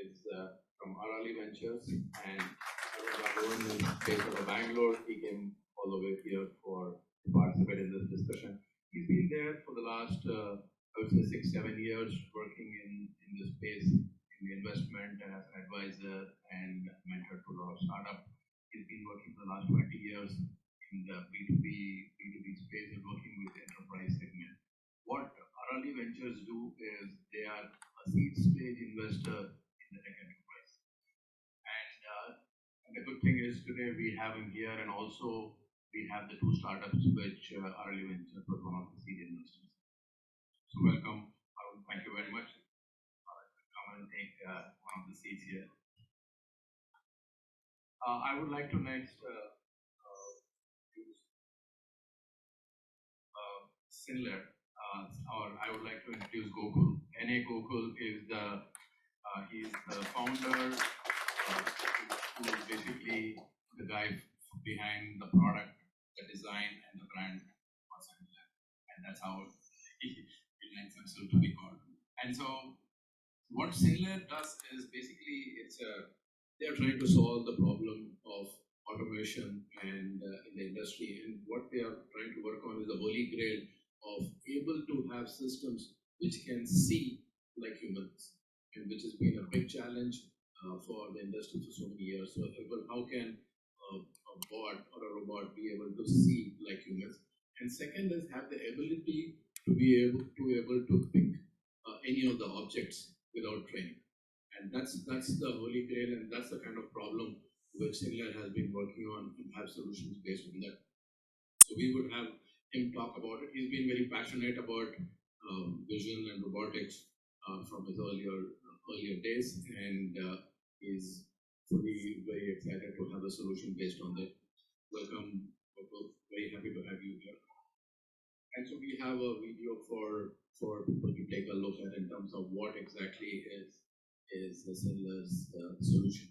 is from Arali Ventures, and Gokul is based out of Bangalore. He came all the way here to participate in this discussion. He's been there for the last, I would say, 6-7 years, working in this space in the investment as an advisor and mentor to a lot of startups. He's been working for the last 20 years in the B2B space and working with the enterprise segment. What Arali Ventures do is they are a seed stage investor in the tech enterprise. And the good thing is today we have him here, and also we have the two startups which Arali Ventures was one of the seed investors. So welcome, Arun. Thank you very much. Come and take one of the seats here. I would like to next use CynLr, or I would like to introduce Gokul. N.A. Gokul is he's the founder, who is basically the guy behind the product, the design, and the brand of CynLr. And that's how he likes himself to be called. And so what CynLr does is basically they are trying to solve the problem of automation and in the industry, and what they are trying to work on is the holy grail of able to have systems which can see like humans, and which has been a big challenge for the industry for so many years. So how can a bot or a robot be able to see like humans? And second is have the ability to be able to pick any of the objects without training. And that's the holy grail, and that's the kind of problem which CynLr has been working on and have solutions based on that. So we would have him talk about it. He's been very passionate about vision and robotics from his earlier days, and is fully very excited to have a solution based on that. Welcome, Gokul. Very happy to have you here. And so we have a video for people to take a look at in terms of what exactly is the CynLr's solution.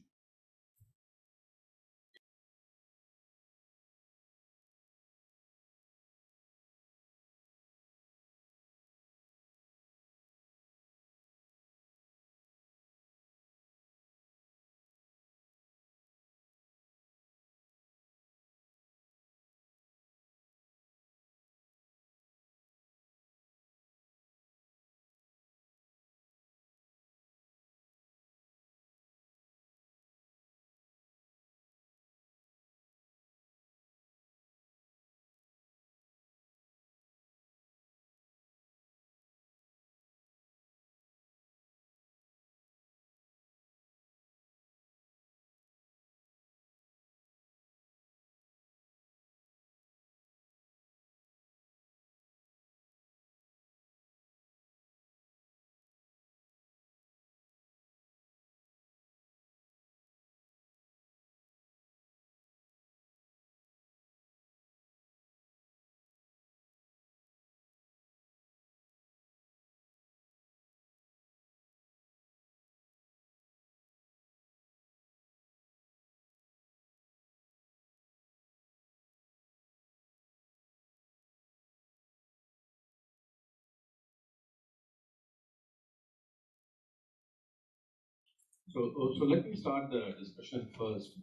So let me start the discussion first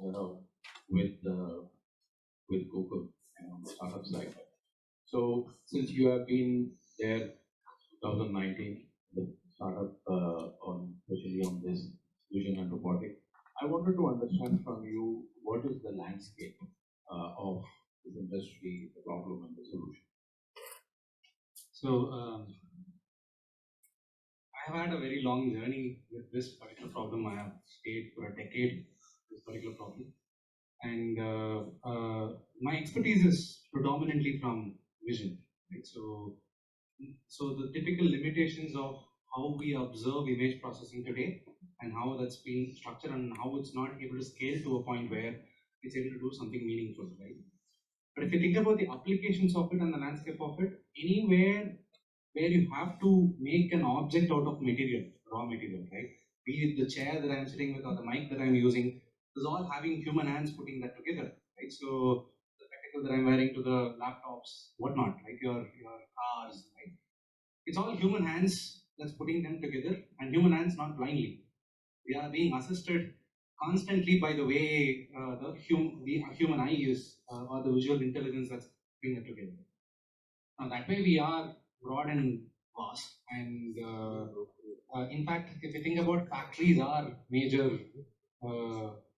with Gokul and on the startup side. So since you have been there 2019, the startup especially on this vision and robotics, I wanted to understand from you what is the landscape of this industry, the problem and the solution. So I have had a very long journey with this particular problem. I have stayed for a decade with this particular problem, and my expertise is predominantly from vision. Right? So the typical limitations of how we observe image processing today, and how that's being structured, and how it's not able to scale to a point where it's able to do something meaningful, right? But if you think about the applications of it and the landscape of it, anywhere where you have to make an object out of material, raw material, right? Be it the chair that I'm sitting with or the mic that I'm using, is all having human hands putting that together, right? So the spectacle that I'm wearing to the laptops, whatnot, like your cars, right? It's all human hands that's putting them together, and human hands not blindly. We are being assisted constantly by the way the human eye is, or the visual intelligence that's putting it together. Now, that way we are broad and vast. And in fact, if you think about factories are major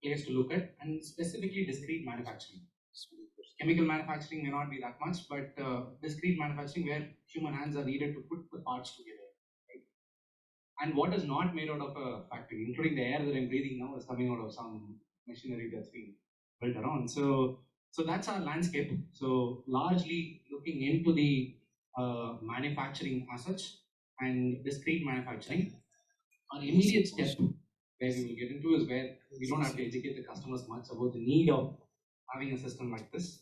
place to look at, and specifically discrete manufacturing. Chemical manufacturing may not be that much, but discrete manufacturing where human hands are needed to put the parts together. Right? And what is not made out of a factory, including the air that I'm breathing now, is coming out of some machinery that's being built around. So that's our landscape. So largely looking into the manufacturing as such and discrete manufacturing. Our immediate step where we will get into is where we don't have to educate the customers much about the need of having a system like this.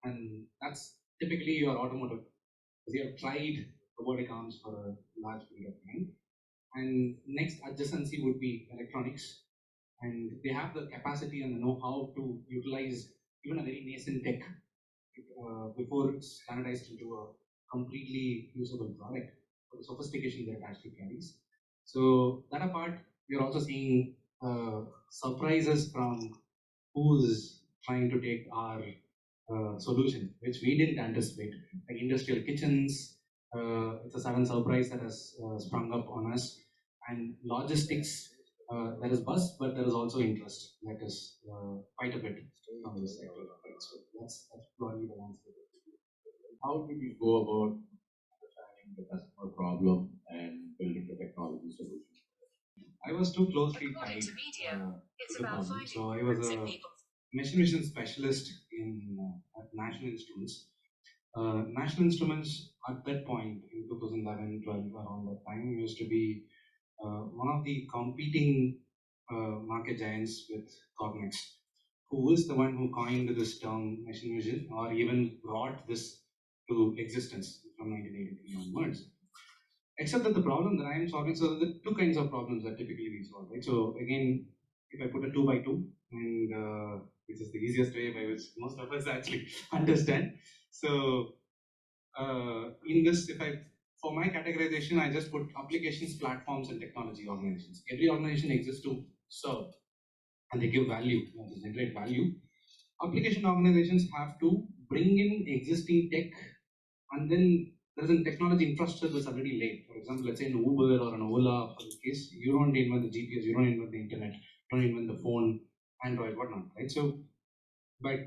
And that's typically your automotive. We have tried robotic arms for a large period of time. And next adjacency would be electronics. And they have the capacity and the know-how to utilize even a very nascent tech before it's standardized into a completely usable product for the sophistication that it actually carries. So that apart, we're also seeing surprises from who's trying to take our solution, which we didn't anticipate. Like industrial kitchens, it's a sudden surprise that has sprung up on us. And logistics, there is buzz, but there is also interest. That is quite a bit from this sector. So that's broadly the landscape. How did you go about understanding the customer problem and building the technology solution? I was too closely tied to the problem. So I was a machine vision specialist in at National Instruments. National Instruments at that point in 2011, 12, around that time used to be one of the competing market giants with Cognex, who is the one who coined this term machine vision or even brought this to existence from 1983 onwards. Except that the problem that I am solving, so there are two kinds of problems that typically we solve, right? So again, if I put a 2 by 2, and which is the easiest way by which most of us actually understand. So in this, if I, for my categorization, I just put applications, platforms, and technology organizations. Every organization exists to serve, and they give value, they generate value. Application organizations have to bring in existing tech, and then there's a technology infrastructure that's already laid. For example, let's say an Uber or an Ola, for this case, you don't invent the GPS, you don't invent the internet, you don't invent the phone, Android, whatnot, right? So, but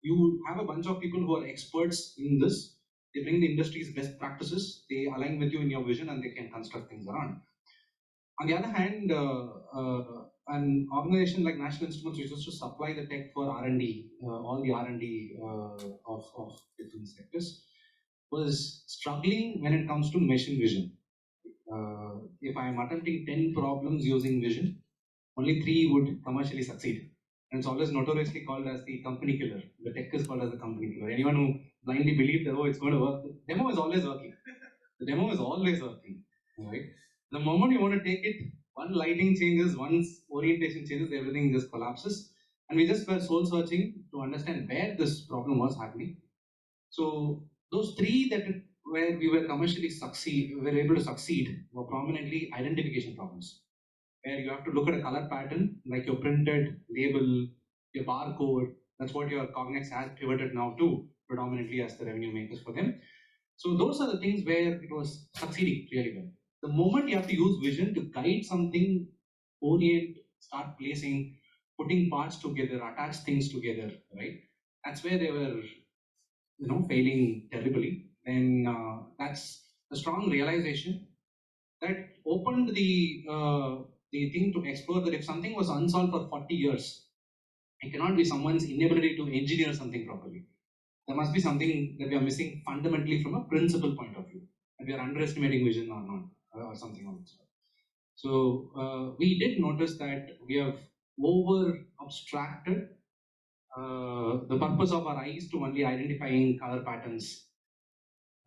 you have a bunch of people who are experts in this. They bring the industry's best practices, they align with you in your vision, and they can construct things around. On the other hand, an organization like National Instruments, which was to supply the tech for R&D, all the R&D of different sectors, was struggling when it comes to machine vision. If I'm attempting 10 problems using vision, only 3 would commercially succeed. And it's always notoriously called as the company killer. The tech is called as the company killer. Anyone who blindly believes that, oh, it's going to work, the demo is always working. The demo is always working, right? The moment you want to take it, one lighting changes, one orientation changes, everything just collapses. And we just were soul searching to understand where this problem was happening. So those 3 that where we were commercially were able to succeed were prominently identification problems, where you have to look at a color pattern, like your printed label, your barcode. That's what your Cognex has pivoted now to, predominantly as the revenue makers for them. So those are the things where it was succeeding really well. The moment you have to use vision to guide something, orient, start placing, putting parts together, attach things together, right? That's where they were, failing terribly. Then that's a strong realization that opened the thing to explore that if something was unsolved for 40 years, it cannot be someone's inability to engineer something properly. There must be something that we are missing fundamentally from a principle point of view, and we are underestimating vision or not, or something like that. So we did notice that we have over abstracted the purpose of our eyes to only identifying color patterns,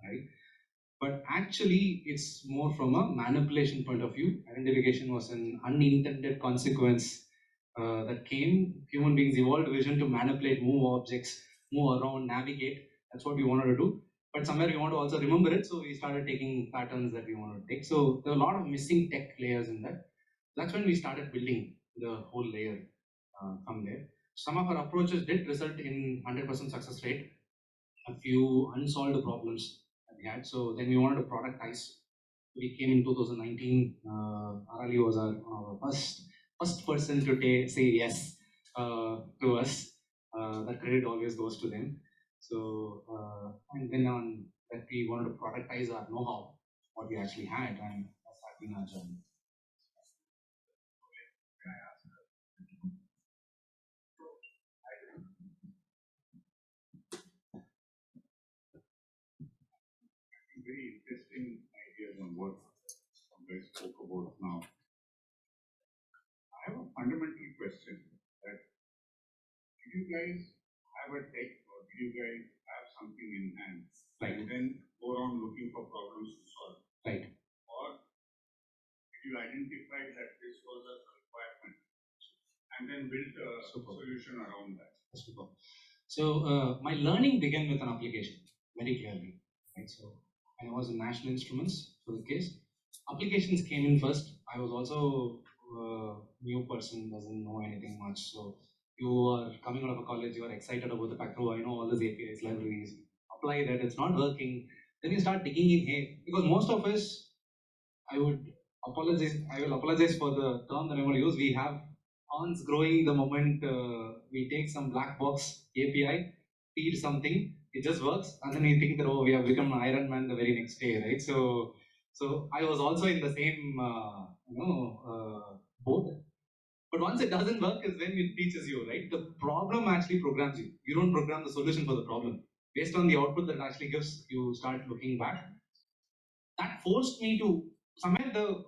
right? But actually, it's more from a manipulation point of view. Identification was an unintended consequence that came. Human beings evolved vision to manipulate, move objects, move around, navigate. That's what we wanted to do. But somewhere we want to also remember it, so we started taking patterns that we wanted to take. So there are a lot of missing tech layers in that. That's when we started building the whole layer from there. Some of our approaches did result in 100% success rate, a few unsolved problems that we had. So then we wanted to productize. We came in 2019. Arali was our first person to say yes to us. That credit always goes to them. So and then on that we wanted to productize our know-how, what we actually had, and that's been our journey. Very interesting ideas on what you guys spoke about now. I have a fundamental question that did you guys have a tech or did you guys have something in hand Right. and then go around looking for problems to solve? Right. Or did you identify that this was a requirement and then build a solution around that? Super. So my learning began with an application, very clearly. Right. So when I was in National Instruments for the case, applications came in first. I was also a new person, doesn't know anything much. So you are coming out of a college, you are excited about the fact, oh, I know all these APIs, libraries, apply that, it's not working. Then you start digging in, hey, because most of us, I will apologize for the term that I'm going to use. We have ants growing the moment we take some black box API, feed something, it just works, and then we think that, oh, we have become Iron Man the very next day, right? So I was also in the same boat. But once it doesn't work is when it teaches you, right? The problem actually programs you. You don't program the solution for the problem. Based on the output that it actually gives, you start looking back. That forced me to somewhere the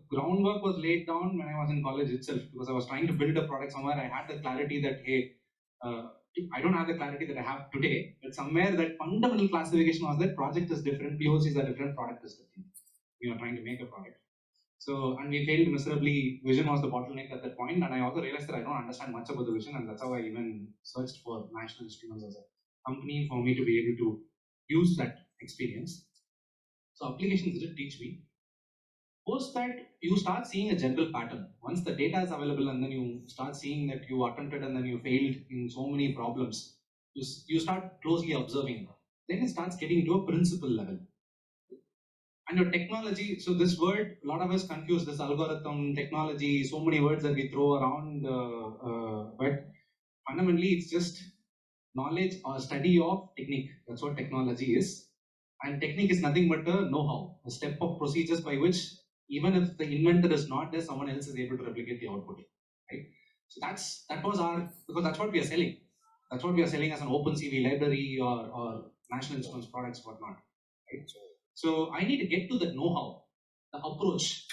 groundwork was laid down when I was in college itself, because I was trying to build a product somewhere. I had the clarity that, hey, I don't have the clarity that I have today, but somewhere that fundamental classification was that project is different, POCs are different, product is different. We are trying to make a product. So, and we failed miserably. Vision was the bottleneck at that point, and I also realized that I don't understand much about the vision, and that's how I even searched for National Instruments as a company for me to be able to use that experience. So applications did teach me. Post that, you start seeing a general pattern. Once the data is available and then you start seeing that you attempted and then you failed in so many problems, you start closely observing. Then it starts getting to a principle level. And your technology, so this word, a lot of us confuse this algorithm, technology, so many words that we throw around, but fundamentally it's just knowledge or study of technique. That's what technology is. And technique is nothing but a know-how, a step of procedures by which even if the inventor is not there, someone else is able to replicate the output. Right? So that was our, because that's what we are selling. That's what we are selling as an OpenCV library or National Instruments products, whatnot. Right? So I need to get to the know-how, the approach,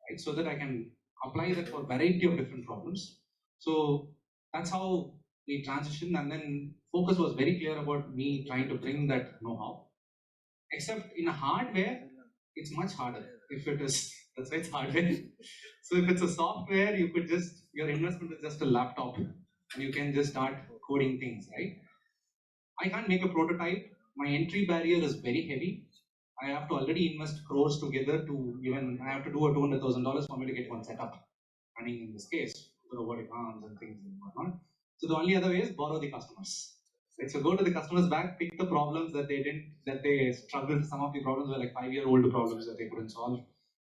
right? So that I can apply that for a variety of different problems. So that's how we transitioned, and then focus was very clear about me trying to bring that know-how. Except in a hardware, it's much harder. If it is, that's why it's hardware. So if it's a software, you could just, your investment is just a laptop, and you can just start coding things, right? I can't make a prototype. My entry barrier is very heavy. I have to already invest crores together to even, I have to do a $200,000 for me to get one setup running in this case, the robotic arms and things and whatnot. So the only other way is borrow the customers. Right? So go to the customers back, pick the problems that they struggled. Some of the problems were like 5-year-old problems that they couldn't solve.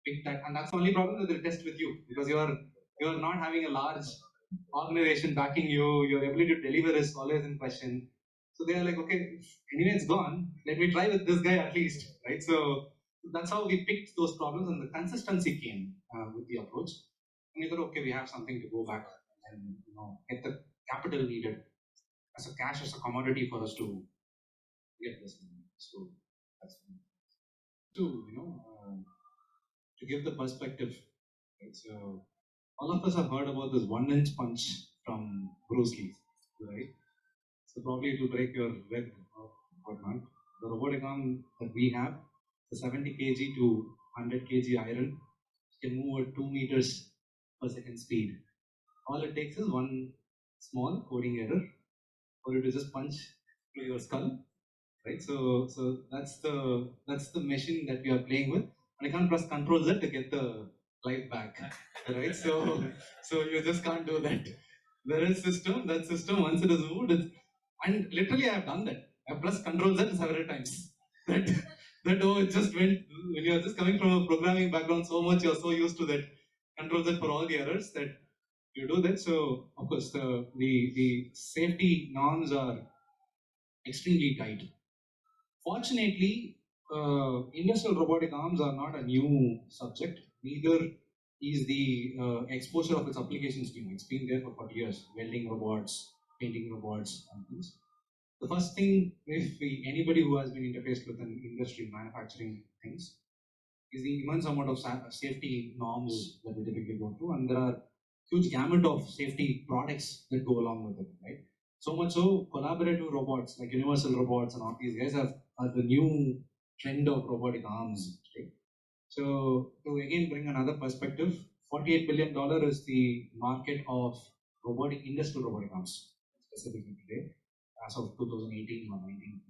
Pick that, and that's the only problem that they'll test with you, because you're not having a large organization backing you. Your ability to deliver is always in question. So they are like, okay, anyway, it's gone. Let me try with this guy at least, right? So that's how we picked those problems, and the consistency came with the approach. And we thought, okay, we have something to go back and get the capital needed as a cash, as a commodity for us to get this. So that's to give the perspective. Right? So all of us have heard about this 1-inch punch from Bruce Lee, right? So probably it will break your leg or whatnot. The robotic arm that we have, the 70 kg to 100 kg iron, can move at 2 meters per second speed. All it takes is one small coding error for you to just punch to your skull, right? So that's the machine that we are playing with, and I can't press Control Z to get the life back, right? So you just can't do that. There is system, that system, once it is moved, and literally I have done that. I have pressed Control Z several times. That, it just went, when you're just coming from a programming background so much, you're so used to that Control Z for all the errors that you do that. So, of course, the safety norms are extremely tight. Fortunately, industrial robotic arms are not a new subject. Neither is the exposure of its applications new. It's been there for 40 years. Welding robots, painting robots, and things. The first thing, if anybody who has been interfaced with an industry manufacturing things, is the immense amount of safety norms that we typically go through, and there are huge gamut of safety products that go along with it, right? So much so, collaborative robots like universal robots and all these guys are the new trend of robotic arms. Right? So to again bring another perspective, $48 billion is the market of industrial robotic arms, specifically today, as of 2018 or 19.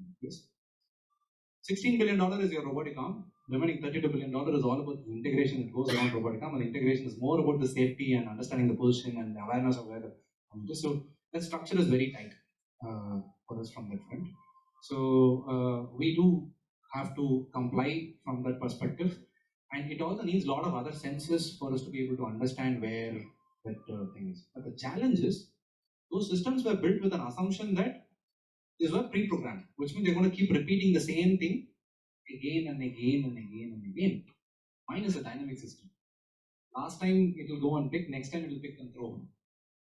$16 billion is your robotic arm. Remaining $32 billion is all about the integration that goes around robotic arm, and integration is more about the safety and understanding the position and the awareness of where the arm is. So that structure is very tight for us from that front. So we do have to comply from that perspective, and it also needs a lot of other senses for us to be able to understand where that thing is. But the challenge is those systems were built with an assumption that these were pre-programmed, which means they're going to keep repeating the same thing again and again and again and again. Mine is a dynamic system. Last time it will go and pick, next time it will pick and throw,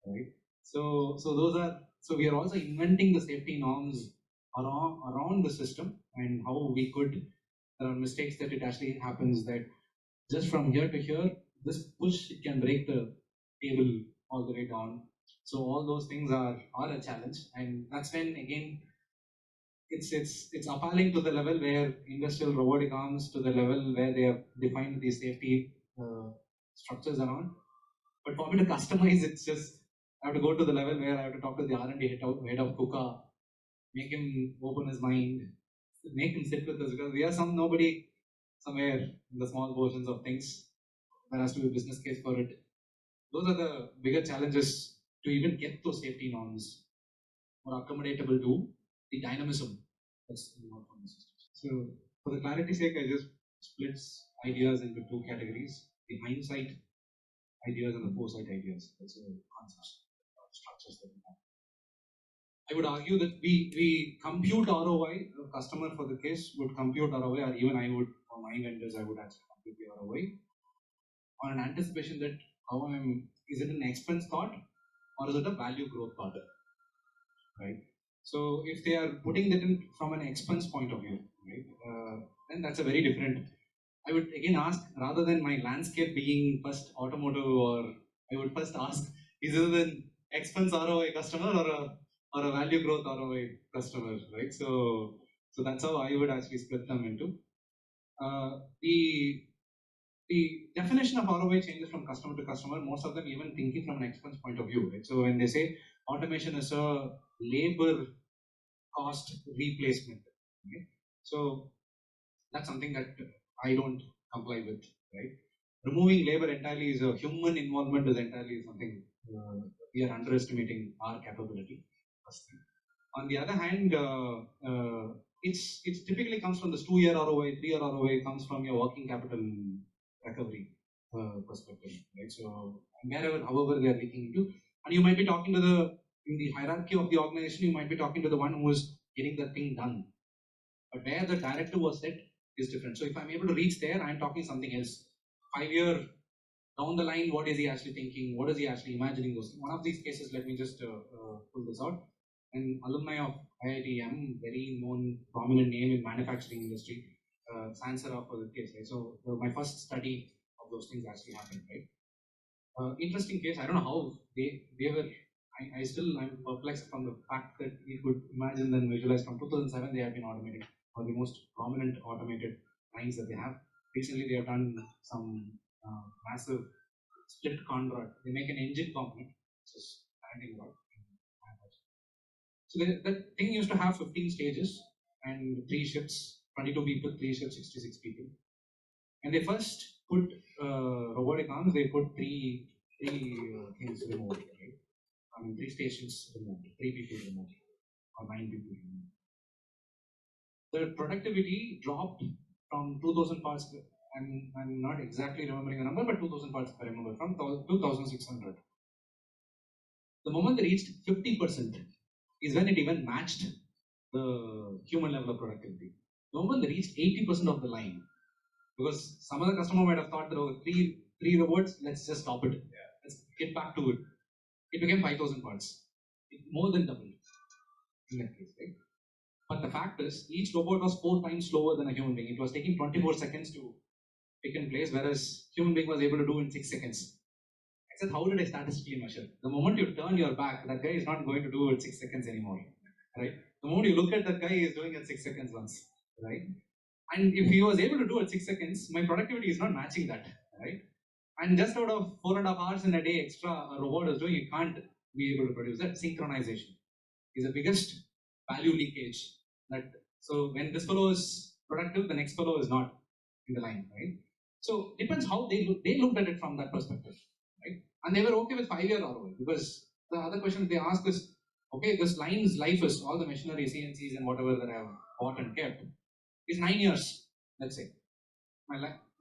right? So we are also inventing the safety norms around the system and how we could. There are mistakes that it actually happens that just from here to here, this push it can break the table all the way down. So all those things are a challenge, and that's when again it's appalling to the level where industrial robotic arms to the level where they have defined the safety structures around. But for me to customize, it's just I have to go to the level where I have to talk to the R&D head of KUKA, make him open his mind, make him sit with us because we are nobody somewhere in the small portions of things. There has to be a business case for it. Those are the bigger challenges to even get those safety norms more accommodatable to the dynamism that's involved from the system. So, for the clarity's sake, I just split ideas into two categories: the hindsight ideas and the foresight ideas. That's a concepts, structures that we have. I would argue that we compute ROI. The customer for the case would compute ROI, or even I would, or my vendors, I would actually compute the ROI on an anticipation that is it an expense thought or is it a value growth thought, right? So if they are putting that in from an expense point of view, right, then that's a very different. I would again ask, rather than my landscape being first automotive, or I would first ask, is it an expense ROI customer or a value growth ROI customer, right? So that's how I would actually split them into. The definition of ROI changes from customer to customer. Most of them even thinking from an expense point of view, right? So when they say automation is a labor cost replacement, right? So that's something that I don't comply with, right? Removing labor entirely is a human involvement is entirely something we are underestimating our capability. On the other hand, it typically comes from this 2-year ROI, 3-year ROI comes from your working capital recovery perspective, right? So wherever, however they are looking into, and you might be talking to in the hierarchy of the organization, you might be talking to the one who is getting the thing done. But where the directive was set is different. So if I'm able to reach there, I'm talking something else. 5-year down the line, what is he actually thinking? What is he actually imagining? One of these cases, let me just pull this out. An alumni of IITM, very known, prominent name in manufacturing industry, CynLr for the case. Right? So my first study of those things actually happened. Right? Interesting case. I don't know how they were. I'm perplexed from the fact that you could imagine and visualize from 2007 they have been automating, or the most prominent automated lines that they have. Recently they have done some massive split conrod. They make an engine component, which is landing rod. So that thing used to have 15 stages and 3 shifts, 22 people, 3 shifts, 66 people. And they first put robotic arms, they put three things removed, right? I mean, 3 stations removed, 3 people removed, or 9 people removed. The productivity dropped from 2000 parts, I'm not exactly remembering the number, but 2000 parts if I remember, from 2600. The moment they reached 50% is when it even matched the human level of productivity. The moment they reached 80% of the line, because some other customer might have thought that three robots, let's just stop it. Let's get back to it. It became 5,000 parts. It more than doubled in that case, right? But the fact is, each robot was 4 times slower than a human being. It was taking 24 seconds to pick in place, whereas human being was able to do in 6 seconds. I said, how did I statistically measure? The moment you turn your back, that guy is not going to do it 6 seconds anymore, right? The moment you look at that guy, he is doing it 6 seconds once, right? And if he was able to do it 6 seconds, my productivity is not matching that, right? And just out of 4.5 hours in a day extra a robot is doing, you can't be able to produce that. Synchronization is the biggest value leakage. So when this fellow is productive, the next fellow is not in the line, right? So depends how they looked at it from that perspective, right? And they were okay with 5-year ROI, because the other question they asked is, okay, this line's life is all the machinery, CNCs and whatever that I have bought and kept is 9 years, let's say.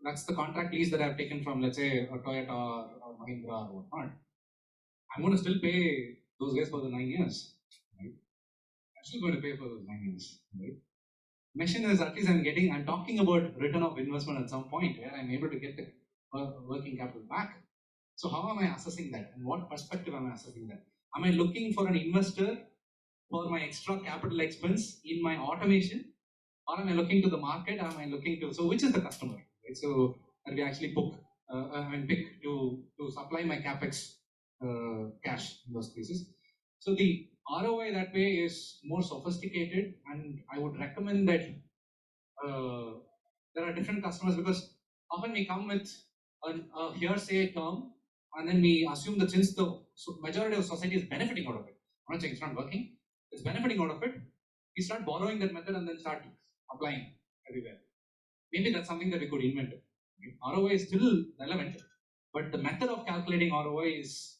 That's the contract lease that I've taken from, let's say, a Toyota or Mahindra or whatnot. I'm going to still pay those guys for the 9 years, right? I'm still going to pay for those 9 years, right? Machine is at least I'm talking about return of investment at some point where I'm able to get the working capital back. So how am I assessing that? And what perspective am I assessing that? Am I looking for an investor for my extra capital expense in my automation? Or am I looking to the market? Or am I looking to, so which is the customer? Right? So that we actually pick to supply my capex cash in those cases. So the ROI that way is more sophisticated, and I would recommend that there are different customers, because often we come with a hearsay term and then we assume that since the majority of society is benefiting out of it, I'm not saying it's not working, it's benefiting out of it, we start borrowing that method and then start applying everywhere. Maybe that's something that we could invent. ROI is still relevant, but the method of calculating ROI is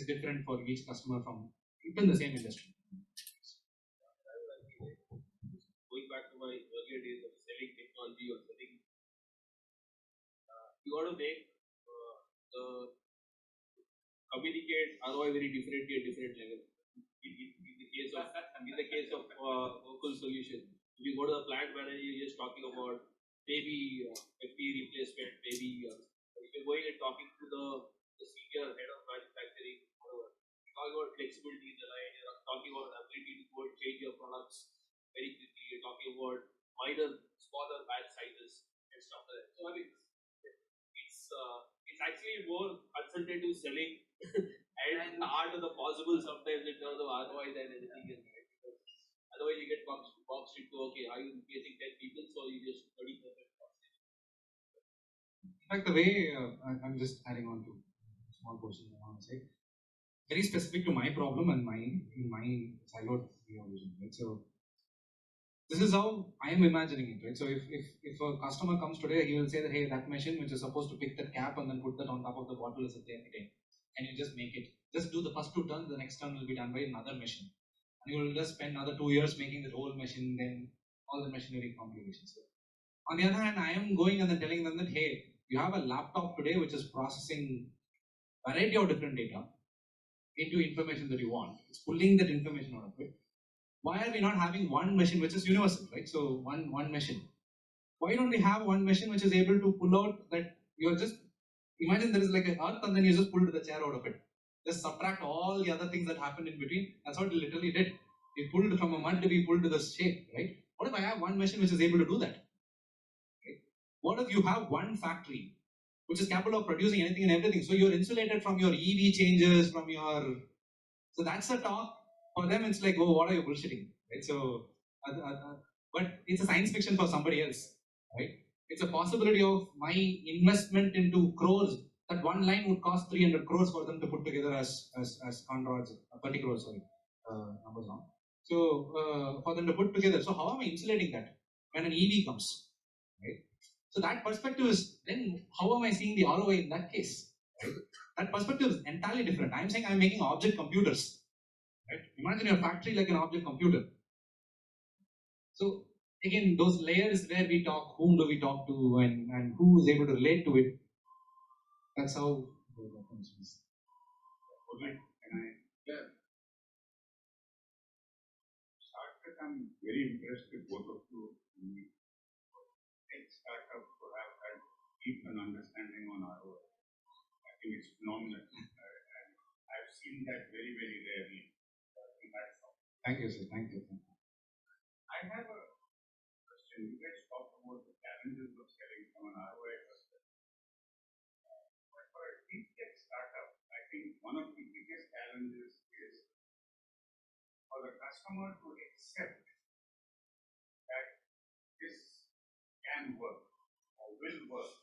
different for each customer from even the same industry. Going back to my earlier days of selling technology or selling, you got to make the communicate ROI very differently at different levels. In the case of Gokul solution, if you go to the plant manager, you're just talking about maybe FP replacement, maybe if you're going and talking to the senior head of manufacturing, whatever, you're talking about flexibility in the line, you're talking about the ability to go and change your products very quickly, you're talking about minor, smaller batch sizes and stuff like that. So I mean, it's actually more consultative selling and the art of the possible sometimes in terms of ROI than anything else, right? Because otherwise you get boxed into, okay, are you replacing 10 people, so you just 30%. In fact, the way I'm just adding on to a small portion I want to say, very specific to my problem and my siloed vision, right? So this is how I am imagining it, right? So if a customer comes today, he will say that, hey, that machine which is supposed to pick that cap and then put that on top of the bottle is a day. Can you just make it? Just do the first 2 turns, the next turn will be done by another machine. And you will just spend another 2 years making the whole machine, then all the machinery complications. On the other hand, I am going and then telling them that, hey, you have a laptop today which is processing a variety of different data into information that you want. It's pulling that information out of it. Why are we not having one machine which is universal, right? So one machine. Why don't we have one machine which is able to pull out that you're just, imagine there is like an earth and then you just pulled the chair out of it. Just subtract all the other things that happened in between. That's what it literally did. We pulled from a mud, we pulled to the shape, right? What if I have one machine which is able to do that? Right? What if you have one factory which is capable of producing anything and everything? So you're insulated from your EV changes, from your, so that's the talk. For them, it's like, oh, what are you bullshitting, right? So, but it's a science fiction for somebody else, right? It's a possibility of my investment into crores. That one line would cost 300 crores for them to put together as conrods, 30 crores, sorry, numbers wrong. So for them to put together. So how am I insulating that when an EV comes, right? So that perspective is, then how am I seeing the ROI in that case? Right? That perspective is entirely different. I'm saying I'm making object computers. Right? Imagine your factory like an object computer. So again, those layers where we talk, whom do we talk to, and who is able to relate to it. That's how. Okay, can I? Yeah. Start with, I'm very impressed with both of you. Tech startup to have had deep an understanding on ROI. I think it's phenomenal. And I've seen that very, very rarely. Thank you, sir. Thank you. I have a question. You guys talked about the challenges of selling from an ROI perspective. But for a deep tech startup, I think one of the biggest challenges is for the customer to accept that this can work or will work.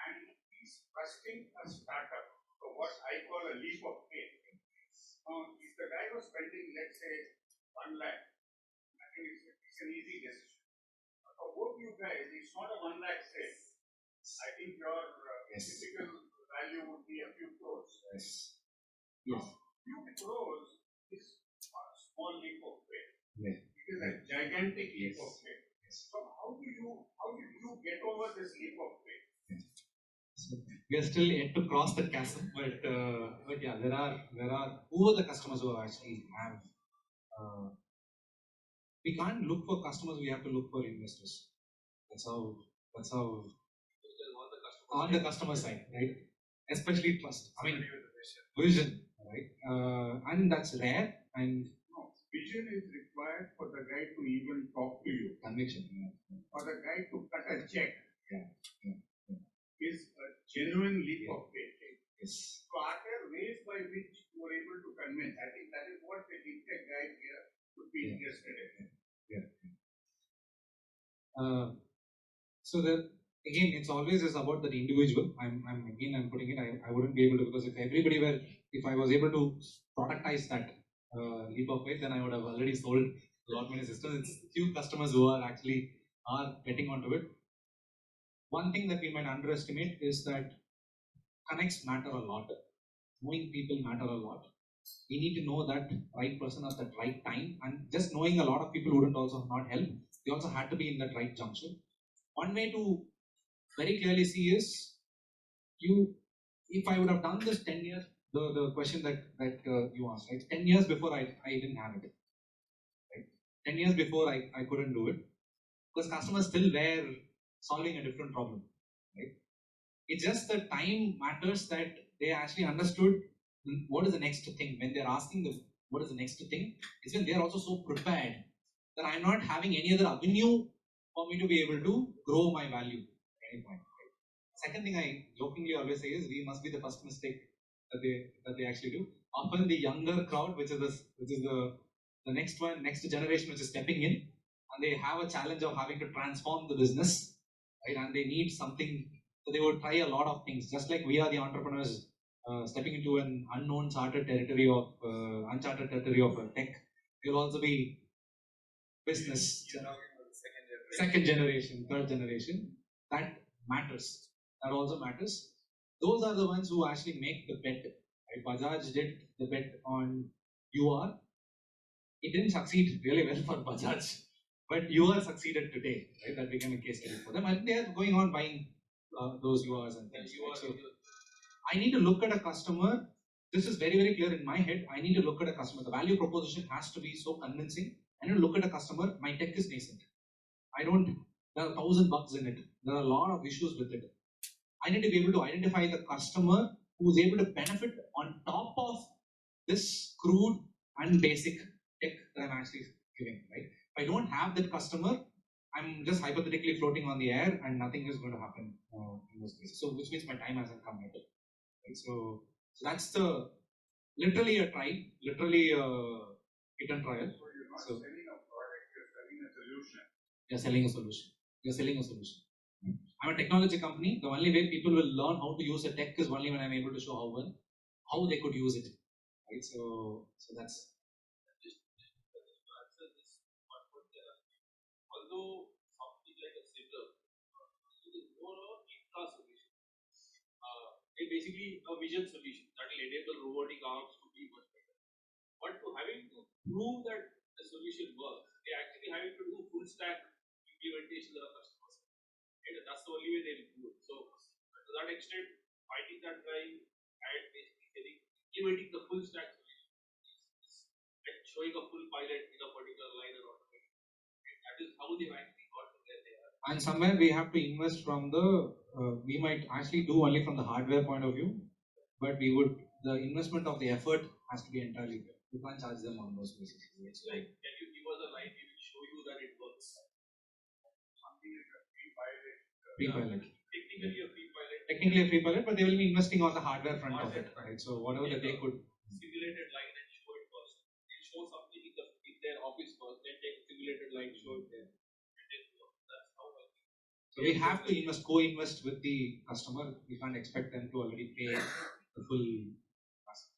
And he's trusting a startup. So what I call a leap of faith. If the guy was spending, let's say, 1 lakh, I think it's an easy decision. For both you guys, it's not a 1 lakh sale. I think your typical value would be a few crores. Yes. Yes. Few crores is a small leap of faith. Yeah. It is a gigantic leap of faith. Yes. So how did you get over this leap of faith? So we are still yet to cross the chasm, but yeah, there are who are the customers who actually have. We can't look for customers. We have to look for investors. That's how. On the customer side, right? Especially trust. I mean, vision, right? And that's rare. And no, vision is required for the guy to even talk to you. Conviction. For the guy to cut a check. Yeah. Is a genuine leap of faith. Yes. So are there ways by which you were able to convince? I think that is what the Deeptech guys here would be interested in. Yeah. So that again, it's always is about the individual. I'm putting it. I wouldn't be able to, because if I was able to productize that leap of faith, then I would have already sold a lot many systems. It's few customers who are betting onto it. One thing that we might underestimate is that connects matter a lot. Knowing people matter a lot. We need to know that right person at that right time, and just knowing a lot of people wouldn't also not help. They also had to be in that right junction. One way to very clearly see is if I would have done this 10 years, the question that you asked, right? 10 years before I didn't have it. Right? 10 years before I couldn't do it. Because customers still were solving a different problem. Right? It's just the time matters that they actually understood what is the next thing. When they're asking what is the next thing, it's when they're also so prepared that I'm not having any other avenue for me to be able to grow my value at any point. Second thing I jokingly always say is we must be the first mistake that they actually do. Often the younger crowd, which is the next generation which is stepping in, and they have a challenge of having to transform the business, right? And they need something, so they would try a lot of things. Just like we are the entrepreneurs stepping into an uncharted territory of tech, they will also be business. Second generation, third generation. That matters. That also matters. Those are the ones who actually make the bet. Right? Bajaj did the bet on UR. It didn't succeed really well for Bajaj, but UR succeeded today. Right? That became a case study for them, and they are going on buying those URs and things. Right? So I need to look at a customer. This is very, very clear in my head. I need to look at a customer. The value proposition has to be so convincing. I need to look at a customer. My tech is nascent. There are 1,000 bugs in it. There are a lot of issues with it. I need to be able to identify the customer who is able to benefit on top of this crude and basic tech that I'm actually giving, right? If I don't have that customer, I'm just hypothetically floating on the air and nothing is going to happen in those cases. So, which means my time hasn't come yet. Right? So that's literally a try, literally a hit and trial. So you're not selling a product, you're selling a solution. You're selling a solution. You're selling a solution. I'm a technology company. The only way people will learn how to use a tech is only when I'm able to show how they could use it. Right? So that's. Although something like a CynLr It's basically a vision solution that will enable robotic arms to be much better. But to having to prove that the solution works, they actually having to do full stack implementation of customers. And that's the only way they will do it. So to that extent, finding that guy and basically getting implementing the full stack solution and showing a full pilot in a particular line and automation. And that is how they actually got to where they are. And somewhere we have to invest from the, we might actually do only from the hardware point of view, but we would, the investment of the effort has to be entirely there. You can't charge them on those basis. It's like, can you give us a line, we will show you that it works. Something like a free pilot. Pre-pilot. Technically a free pilot. Technically a free pilot, but they will be investing on the hardware front of it, right? So whatever that they could. Simulated line and show it first. They'll show something in their office first, then take a simulated line, show it there. And then that's how I think. So we have to invest, co-invest with the customer. We can't expect them to already pay the full cost.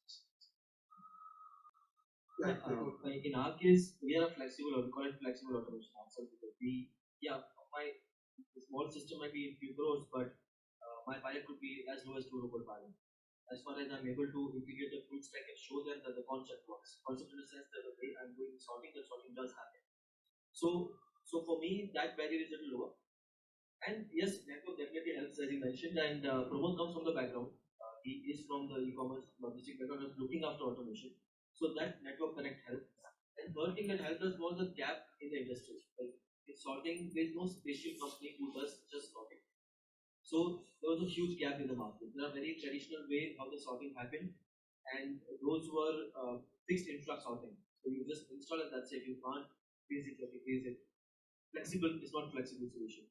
Like in our case, we are a flexible, or we call it flexible automation ourselves, because my small system might be in few crores, but my pilot could be as low as 2 robot pilot. As far as I'm able to integrate the full stack and show them that the concept works. Concept in the sense that the way I'm doing sorting, the sorting does happen. So for me, that barrier is a little lower. And yes, network definitely helps, as you mentioned, and Pramod comes from the background. He is from the e-commerce logistic background, looking after automation. So that network connect helped. And third thing that helped us was the gap in the industry. Like in sorting, there's no special company who does just sorting. So there was a huge gap in the market. There are very traditional way how the sorting happened, and those were fixed influx sorting. So you just install it, that's it. You can't freeze it, freeze it. Flexible is not flexible solution.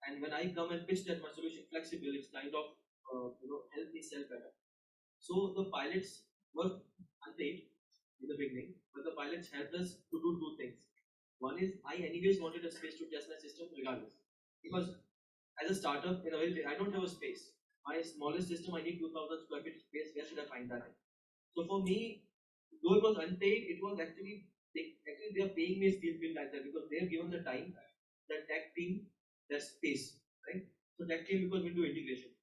And when I come and pitch that my solution flexible, it's kind of help me sell better. So the pilots were unpaid in the beginning, but the pilots helped us to do two things. One is I anyways wanted a space to test my system regardless, because as a startup, I don't have a space. My smallest system, I need 2,000 square feet space. Where should I find that? So for me, though it was unpaid, it was actually they are paying me still feel like that, because they have given the time, that tech team, their space, right? So tech team, because we do integration,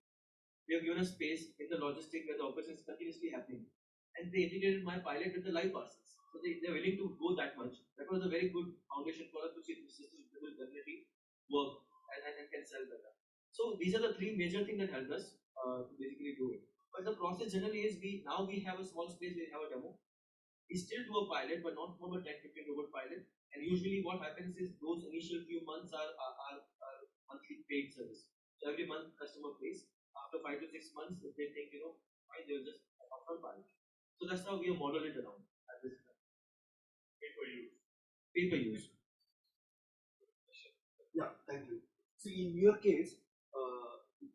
they have given a space in the logistic where the operation is continuously happening, and they integrated my pilot with the live parcels. So they're willing to go that much. That was a very good foundation for us to see the system will definitely work and can sell better. So these are the three major things that helped us to basically do it. But the process generally is we have a small space, we have a demo. We still do a pilot, but not from a 10-15 robot pilot. And usually what happens is those initial few months are monthly paid service. So every month customer pays. After 5 to 6 months, if they think, fine, they'll just upfront pilot. So that's how we have modeled it around at this time. Pay per use. Pay per use. Yeah, thank you. See, in your case,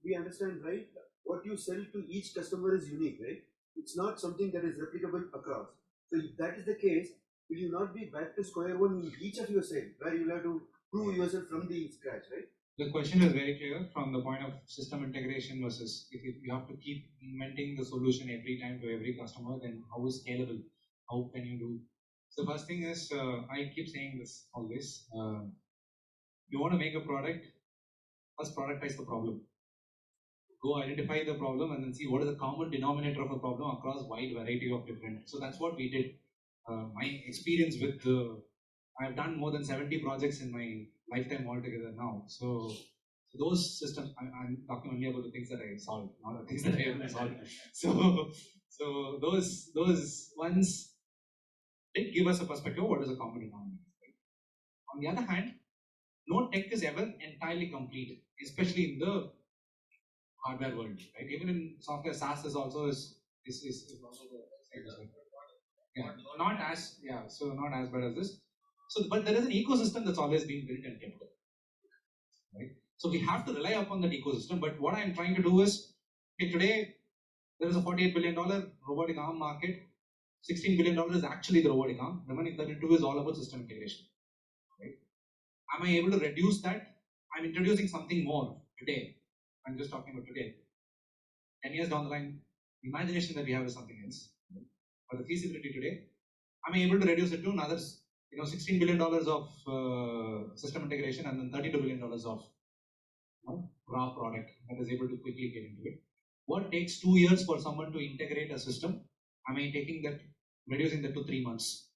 we understand, right? What you sell to each customer is unique, right? It's not something that is replicable across. So if that is the case, will you not be back to square one in each of your sales, where you have to prove yourself from the scratch, right? The question is very clear from the point of system integration versus if you have to keep inventing the solution every time to every customer, then how is scalable? How can you do? So first thing is, I keep saying this always. You want to make a product, first productize the problem. Go identify the problem and then see what is the common denominator of a problem across wide variety of different. So that's what we did. My experience with I've done more than 70 projects in my lifetime altogether now. So those systems, I'm talking only about the things that I solved, not the things that I haven't solved. So those ones did give us a perspective of what is a common denominator. On the other hand, no tech is ever entirely complete, especially in the hardware world, right? Even in software, SaaS is also is also not as bad as this. So, but there is an ecosystem that's always been built and kept, right? So we have to rely upon that ecosystem. But what I'm trying to do is, okay, today there is a $48 billion robotic arm market. $16 billion is actually the robotic arm. Remaining 32 is all about system integration, right? Am I able to reduce that? I'm introducing something more today. I'm just talking about today. 10 years down the line, imagination that we have is something else. Right? For the feasibility today, am I able to reduce it to another, $16 billion of system integration and then $32 billion of raw product that is able to quickly get into it? what takes 2 years for someone to integrate a system, am I taking that, reducing that to 3 months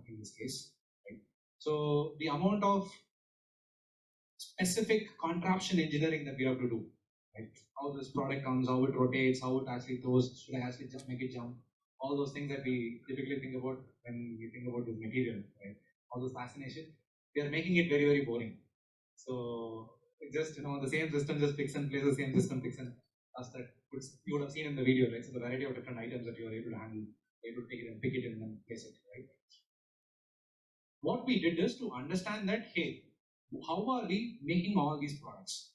in this case. Right? So the amount of specific contraption engineering that we have to do, right? How this product comes, how it rotates, how it actually throws, should I actually just make it jump? All those things that we typically think about when we think about this material, right? All those fascination, we are making it very, very boring. So it just, the same system just picks and places, the same system picks and does that. You would have seen in the video, right? So the variety of different items that you are able to handle, able to take it and pick it and then place it, right? What we did is to understand that, hey, how are we making all these products?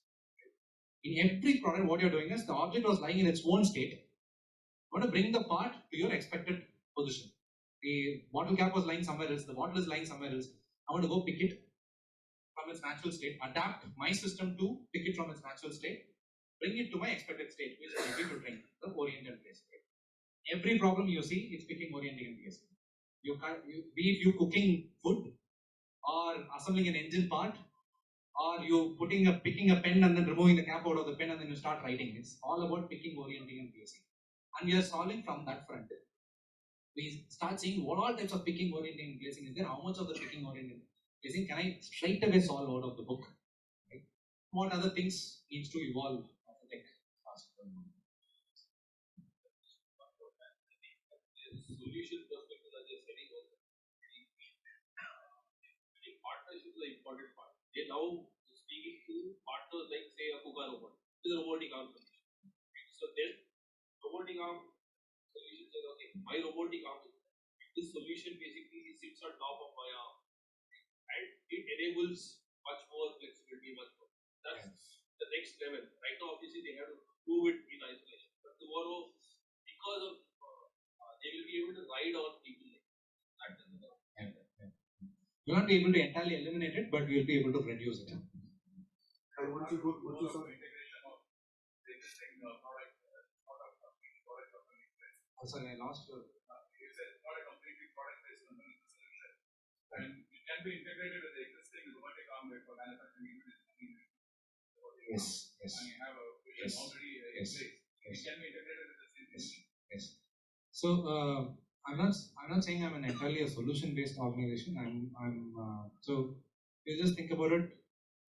In every product, what you're doing is the object was lying in its own state. You want to bring the part to your expected position. The bottle cap was lying somewhere else, the bottle is lying somewhere else. I want to go pick it from its natural state, adapt my system to pick it from its natural state, bring it to my expected state, which is to train the orient and place. Every problem you see is picking, orienting, and placing. Be it you cooking food, or assembling an engine part, or you picking a pen and then removing the cap out of the pen and then you start writing. It's all about picking, orienting, and placing. And we are solving from that front. We start seeing what all types of picking, orienting, and placing is there. How much of the picking, orienting, placing can I straight away solve out of the book? Right? What other things needs to evolve as a tech? Solution perspective that they're setting up. The partnership is the important part. They now speaking to partners like say a KUKA robot, which is a robotic arm solution. So then robotic arm solution says, okay, my robotic arm, this solution basically sits on top of my arm and it enables much more flexibility, much more. That's the next level. Right now, obviously, they have to prove it in isolation. But tomorrow, because of they will be able to ride on people like that. We will not be able to entirely eliminate it, but we will be able to reduce it. I want to go to some integration of the existing product company. Oh, sorry, I lost your. You said not a completely product-based solution, and it can be integrated with the existing robotic arm for manufacturing units. Yes, yes. And you have a vision already in place. It can be integrated with the same. Yes. So I'm not saying I'm an entirely a solution-based organization. So you just think about it.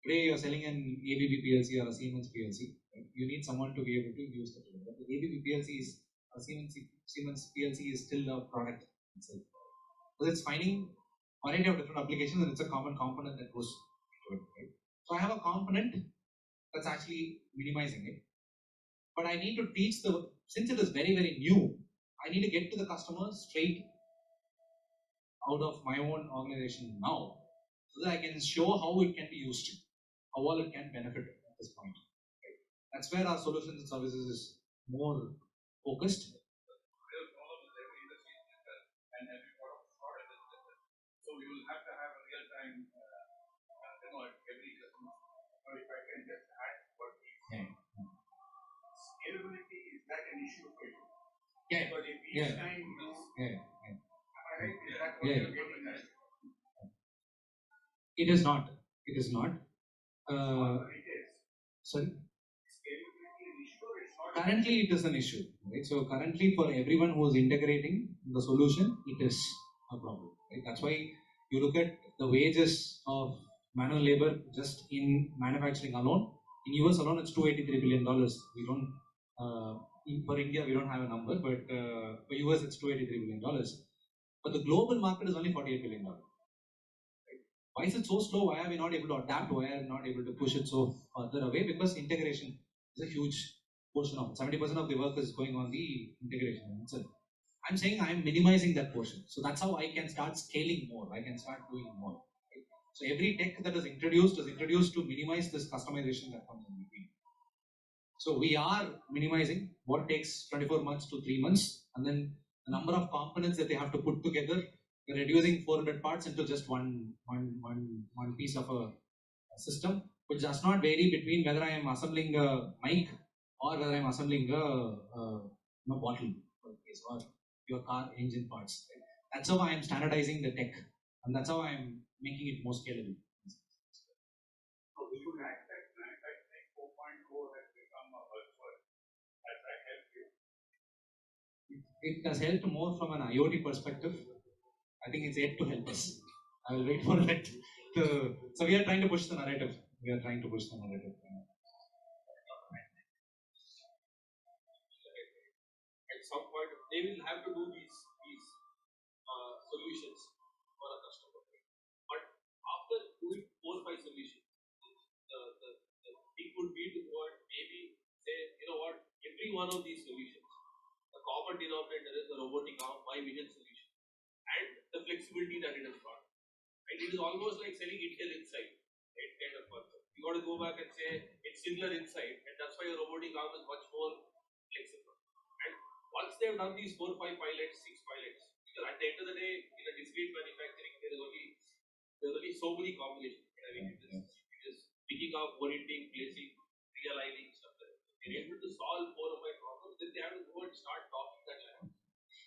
Today you're selling an ABB PLC or a Siemens PLC. Right? You need someone to be able to use the tool. The ABB PLC is a Siemens PLC is still a product itself. So it's finding a variety of different applications, and it's a common component that goes into it. Right? So I have a component that's actually minimizing it, but I need to teach since it is very, very new, I need to get to the customer straight out of my own organization now, so that I can show how it can be used, how all it can benefit at this point. Right? That's where our solutions and services is more focused. Real problem is every industry is different and every product is different. So you will have to have a real-time customer every customer. Or if I can just add what he said, scalability is that an issue for you? Yeah. Because if each time you am I right? Is that what you're getting at? It is not. It is not. It is. Sorry. Scalability an issue or it's not? Currently, it is an issue. Right? So currently, for everyone who is integrating the solution, it is a problem. Right? That's why you look at the wages of manual labor just in manufacturing alone. In US alone, it's $283 billion. We don't. For India, we don't have a number, but for US, it's $283 billion. But the global market is only $48 billion. Right? Why is it so slow? Why are we not able to adapt? Why are we not able to push it so further away? Because integration is a huge portion of it. 70% of the work is going on the integration itself. I'm saying I'm minimizing that portion. So that's how I can start scaling more. I can start doing more. Right? So every tech that is introduced to minimize this customization that comes in between. So we are minimizing what takes 24 months to 3 months, and then the number of components that they have to put together, we're reducing 400 parts into just one piece of a system, which does not vary between whether I am assembling a mic or whether I'm assembling a bottle or your car engine parts. Right? That's how I am standardizing the tech, and that's how I am making it more scalable. So we would act that manufacturing 4.0 has become a buzzword. That's it has helped more from an IoT perspective. I think it's yet to help us. I will wait for that. So we are trying to push the narrative. We are trying to push the narrative. At some point, they will have to do these solutions for a customer. But after doing 4 or 5 solutions, the thing would be to go and maybe say, you know what, every one of these solutions, the common denominator is the robotic arm, my vision solution, and the flexibility that it has brought. And it is almost like selling Intel inside, right? Kind of concept. You got to go back and say it's similar inside, and that's why a robotic arm is much more flexible. And once they've done these 4, 5 pilots, 6 pilots, because at the end of the day, in a discrete manufacturing, there's only so many combinations. I mean, it is picking up, orienting, placing, realigning stuff. They're able to solve 4 or 5 problems, then they have to go and start talking that language.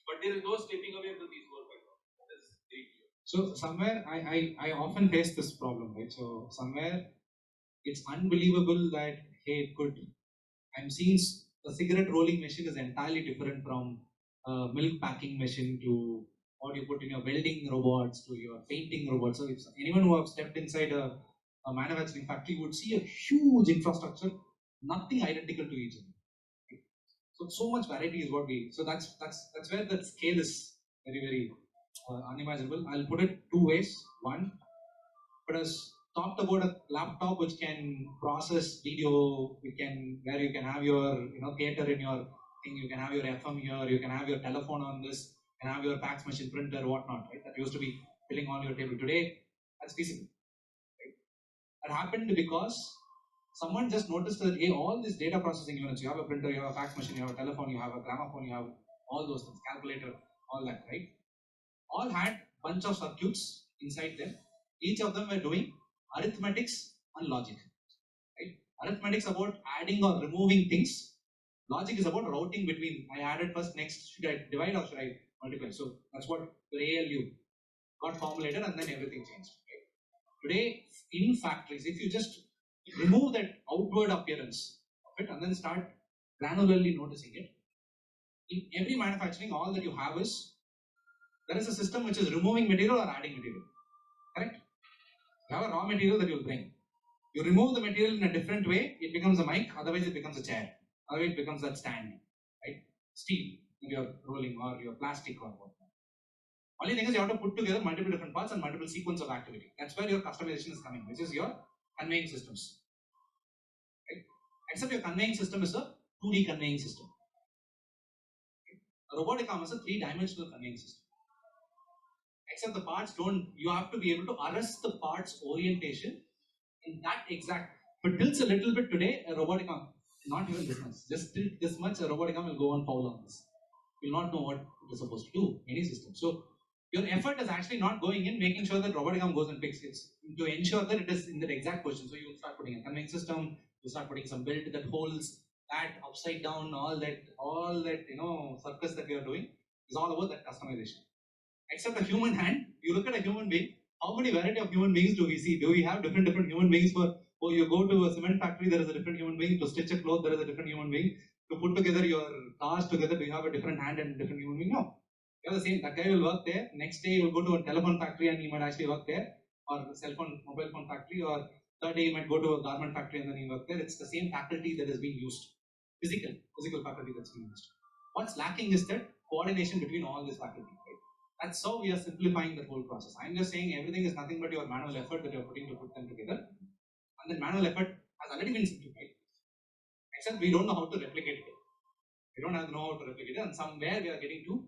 But there is no stepping away from these 4 or 5 problems. That is very clear. So somewhere I often face this problem, right? So somewhere it's unbelievable that hey, I'm seeing a cigarette rolling machine is entirely different from a milk packing machine to what you put in your welding robots to your painting robots. So if anyone who have stepped inside a manufacturing factory would see a huge infrastructure, nothing identical to each other. So much variety is what we. So that's where that scale is very unimaginable. I'll put it 2 ways. One, but as talked about a laptop which can process video, where you can have your theater in your thing, you can have your FM here, you can have your telephone on this, you can have your fax machine printer, whatnot, right? That used to be filling on your table. Today, that's feasible. Right? That happened because someone just noticed that hey, all these data processing units, you have a printer, you have a fax machine, you have a telephone, you have a gramophone, you have all those things, calculator, all that, right? All had bunch of circuits inside them. Each of them were doing arithmetics and logic. Right? Arithmetics about adding or removing things. Logic is about routing between. I added first, next, should I divide or should I multiply? So that's what your ALU got formulated, and then everything changed. Right? Today, in factories, if you just remove that outward appearance of it and then start granularly noticing it, in every manufacturing, all that you have is there is a system which is removing material or adding material. Correct? You have a raw material that you'll bring. You remove the material in a different way, it becomes a mic, otherwise it becomes a chair. Otherwise it becomes that stand. Right? Steel that you're rolling or your plastic or whatnot. Only thing is you have to put together multiple different parts and multiple sequence of activity. That's where your customization is coming, which is your conveying systems. Right? Except your conveying system is a 2D conveying system. Right? A robotic arm is a 3-dimensional conveying system. Except the parts don't, you have to be able to arrest the parts orientation in that exact, but tilts a little bit today, a robotic arm, not even this much, just tilt this much, a robotic arm will go and foul on this. You will not know what it is supposed to do, any system. So your effort is actually not going in making sure that robotic arm goes and picks it, to ensure that it is in that exact position. So you will start putting a conveying system, you start putting some belt that holds that upside down, all that circus that we are doing is all about that customization. Except a human hand, you look at a human being, how many variety of human beings do we see? Do we have different human beings for, you go to a cement factory, there is a different human being, to stitch a cloth, there is a different human being, to put together your cars together, do you have a different hand and different human being? No. You have the same, that guy will work there, next day you will go to a telephone factory and he might actually work there, or a mobile phone factory, or third day you might go to a garment factory and then you work there. It's the same faculty that is being used, physical faculty that's being used. What's lacking is that coordination between all these faculties. That's how we are simplifying the whole process. I'm just saying everything is nothing but your manual effort that you're putting to put them together. And then manual effort has already been simplified. Except we don't know how to replicate it. We don't know how to replicate it, and somewhere we are getting to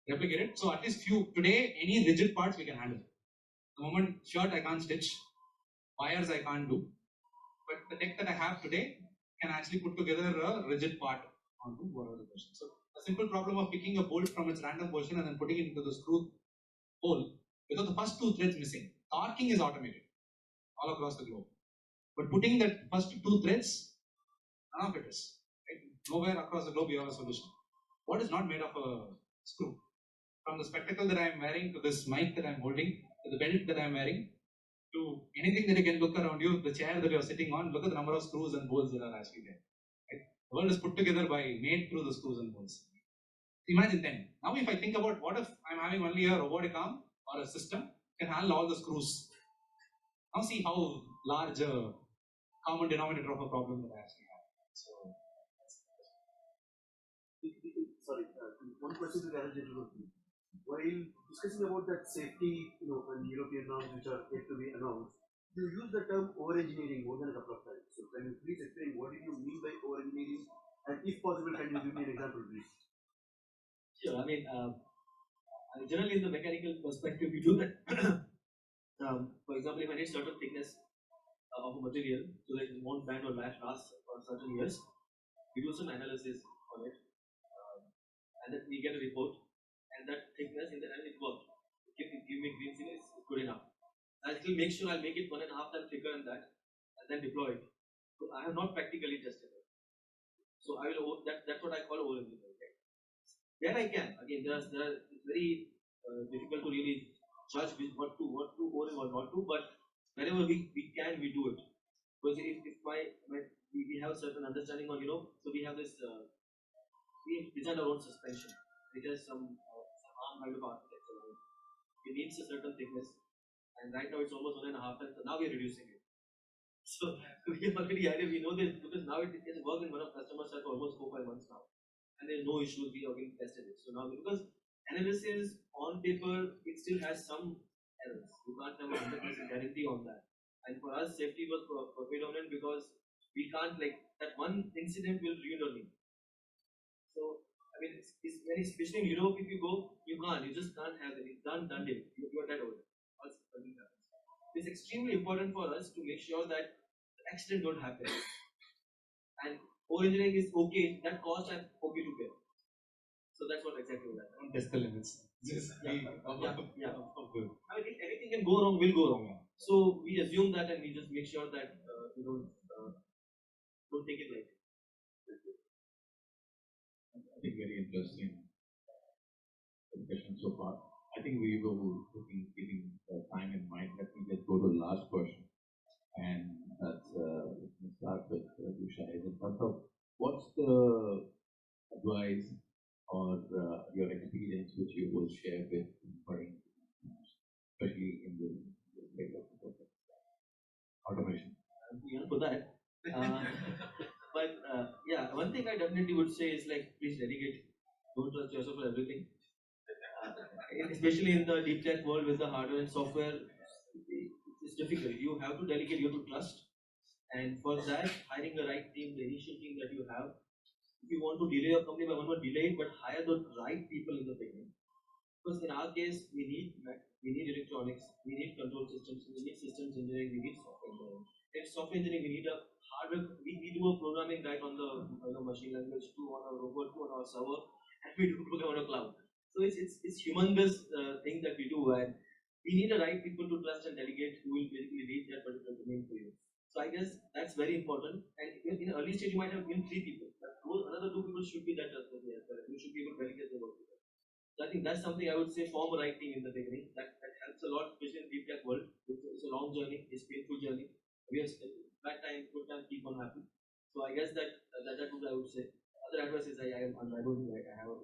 replicate it. So at least today, any rigid parts we can handle. The moment shirt I can't stitch, wires I can't do. But the tech that I have today can actually put together a rigid part onto whatever the question. So a simple problem of picking a bolt from its random position and then putting it into the screw hole without the first 2 threads missing. Torquing is automated all across the globe. But putting that first 2 threads, none of it is. Right? Nowhere across the globe you have a solution. What is not made of a screw? From the spectacle that I am wearing to this mic that I am holding, to the belt that I am wearing, to anything that you can look around you, the chair that you are sitting on, look at the number of screws and bolts that are actually there. Right? The world is put together made through the screws and bolts. Imagine then. Now if I think about what if I'm having only a robotic arm or a system can handle all the screws. Now see how large a common denominator of a problem that I actually have. So Sorry, one question to the other gentleman. While discussing about that safety, and European norms which are yet to be announced, you use the term over-engineering more than a couple of times. So can you please explain what did you mean by over-engineering, and if possible, can you give me an example, please? Sure. I mean, generally in the mechanical perspective, we do that. For example, if I need certain thickness of a material so that it won't bend or last for certain years, we do some analysis on it, and then we get a report, and that thickness in the end it worked. Give me green signal, it's good enough. I'll still make sure I'll make it 1.5 times thicker than that, and then deploy it. So I have not practically tested it. So I will that's what I call over engineering. Right? Where I can, again, it's very difficult to really judge what to over and what not to, but wherever we can, we do it. Because if we have a certain understanding on, so we have this, we designed our own suspension. It has some arm kind of architecture. Right? It needs a certain thickness, and right now it's almost 1.5 times. So now we're reducing it. So we already had it. We know this because now it has worked in one of customers for almost 4-5 months now, and there's no issues. We have been tested it. So now because analysis on paper it still has some errors. You can't have a 100% guarantee on that. And for us, safety was predominant because we can't that one incident will ruin your knee. So I mean, it's very especially in Europe. If you go, you just can't have it. It's done deal. You're dead over. It's extremely important for us to make sure that the accident don't happen. And over engineering is okay. That cost I'm okay to pay. So that's what exactly what I don't test the limits. Just yeah. Good. I mean, if anything can go wrong, will go wrong. So we assume that, and we just make sure that we don't take it like. I think very interesting discussion so far. I think we will keeping time in mind. Let me just go to the last question, and that's let me start with Lucia. In terms of what's the advice or your experience which you will share with foreign, especially in the area of automation? For that. But yeah, one thing I definitely would say is please delegate. Don't trust yourself for everything. Especially in the deep tech world with the hardware and software, it's difficult. You have to delegate, you have to trust. And for that, hiring the right team, the initial team that you have, if you want to delay your company by 1 month, delay it, but hire the right people in the beginning. Because in our case, we need electronics, we need control systems, we need systems engineering, we need software engineering. In software engineering, we need a hardware. We do a programming right on the machine language, two on our robot, two on our server, and we do program on a cloud. So it's humongous thing that we do, and we need the right people to trust and delegate who will basically lead that particular domain for you. So I guess that's very important. And in early stage, you might have even 3 people. Another 2 people should be that trustworthy as well. You should be able to delegate the work to them. So I think that's something I would say, form a right team in the beginning. That helps a lot, especially in the deep tech world. It's a long journey, it's a painful journey. We have bad time, good time keep on happening. So I guess that would I would say. Other advice is I don't think I have a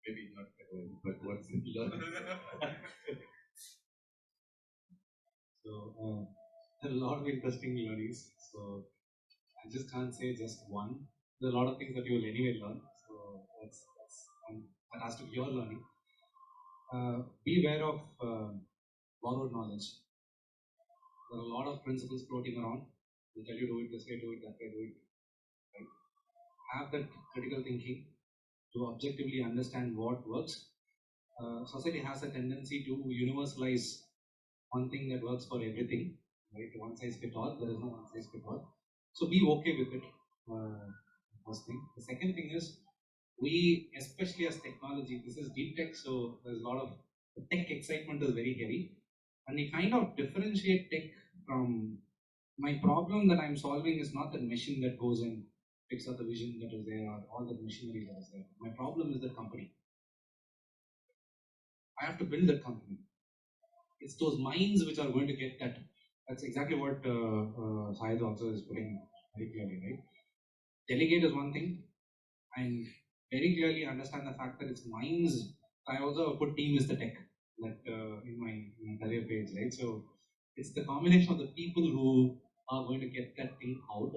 maybe not but what's similar. So there are a lot of interesting learnings. So I just can't say just one. There are a lot of things that you will anyway learn. So that has to be your learning. Be aware of borrowed knowledge. There are a lot of principles floating around. They tell you do it this way, do it that way, do it. Right? Have that critical thinking to objectively understand what works. Society has a tendency to universalize one thing that works for everything. Right? One size fits all. There is no one size fits all. So be okay with it. First thing. The second thing is, we, especially as technology, this is deep tech, so there's a lot of tech excitement is very heavy, and we kind of differentiate tech from my problem that I'm solving is not the machine that goes in, picks up the vision that is there, or all the machinery that is there. My problem is the company. I have to build that company. It's those minds which are going to get that. That's exactly what Syed also is putting very clearly, right? Delegate is one thing. and very clearly understand the fact that it's minds. I also put team is the tech that in my career page, right? So it's the combination of the people who are going to get that thing out,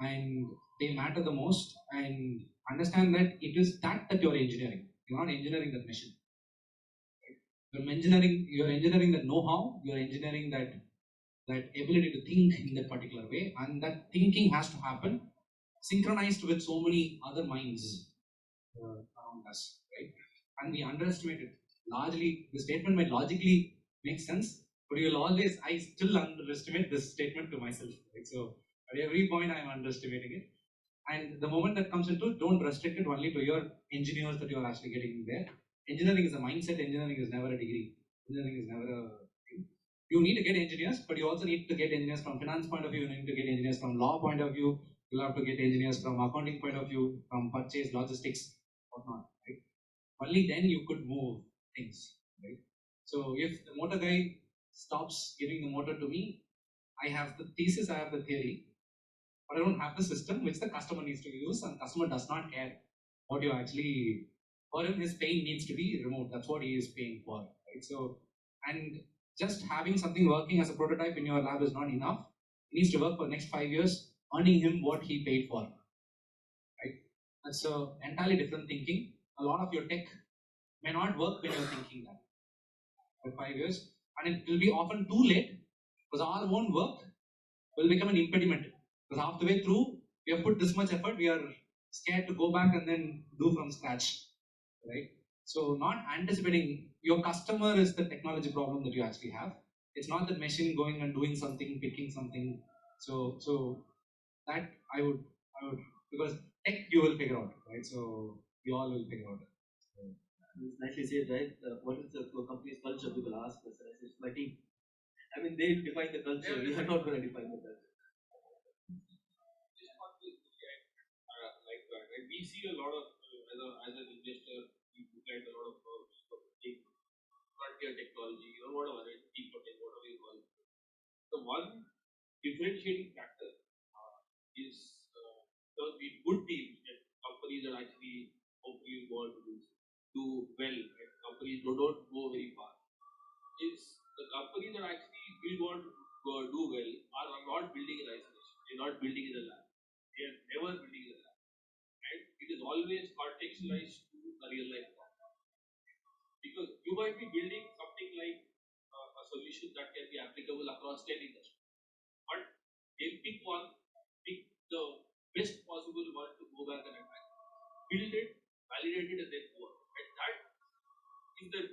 and they matter the most, and understand that it is that you're engineering. You're not engineering that mission. You're engineering the know-how, you're engineering that ability to think in that particular way, and that thinking has to happen synchronized with so many other minds around us, right? And we underestimate it. Largely, the statement might logically make sense, but I still underestimate this statement to myself, right? So at every point, I'm underestimating it. And the moment that comes into, don't restrict it only to your engineers that you're actually getting there. Engineering is a mindset, engineering is never a degree. Engineering is never a thing. You need to get engineers, but you also need to get engineers from finance point of view, you need to get engineers from law point of view, you'll have to get engineers from accounting point of view, from purchase, logistics, whatnot, right? Only then you could move things, right? So if the motor guy stops giving the motor to me, I have the thesis, I have the theory, but I don't have the system which the customer needs to use, and customer does not care what you actually, for him his pain needs to be removed. That's what he is paying for, right? So, and just having something working as a prototype in your lab is not enough. It needs to work for the next 5 years, earning him what he paid for, right? That's a entirely different thinking. A lot of your tech may not work when you're thinking that for 5 years, and it will be often too late because our own work will become an impediment. Because half the way through, we have put this much effort, we are scared to go back and then do from scratch, right? So not anticipating your customer is the technology problem that you actually have. It's not the machine going and doing something, picking something. So that I would because tech you will figure out, right? So we all will figure out. So, It's nicely said, right? What is the company's culture? People ask us, and I say, it's my team. I mean, they define the culture. We are not going to define the culture. Like that, right? We see a lot of as an investor, we look at a lot of frontier technology, whatever, right? Deeptech, whatever you call it. The one differentiating factor is the good teams and companies that actually hopefully want to do well, right? Companies don't go very far. Is the companies that actually will want to do well are not building in isolation. They're not building in a lab. They are never building in a lab. And it is always contextualized to a real life problem. Because you might be building something like a solution that can be applicable across 10 industries. But they pick the best possible one to go back and attack. Build it, validate it, and then go on. And that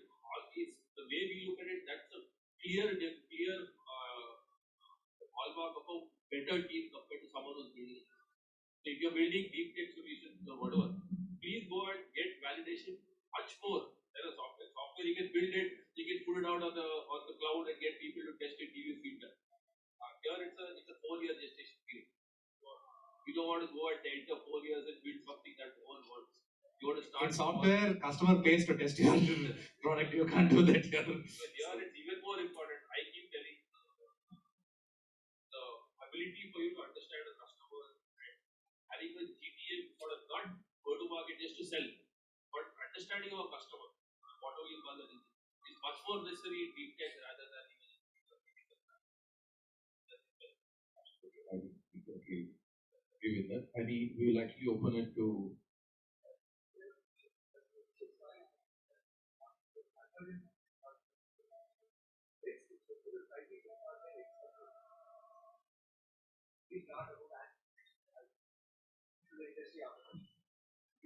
is the way we look at it. That's a clear hallmark of a better team compared to someone who's building it. So if you're building deep tech solutions or whatever, please go and get validation much more than a software. Software you can build it, you can put it out on the cloud and get people to test it, give you feedback. Here it's a 4-year gestation period. You don't want to go at the end of 4 years and build something that no one wants. You want to start in software, customer pays to test your product. You can't do that here. So here it's even more important. I keep telling the ability for you to understand a customer and having a GTM sort of not go to market just to sell, but understanding of a customer, whatever you call it, is much more necessary in deep tech rather than even in I totally agree with that. And we will actually open it to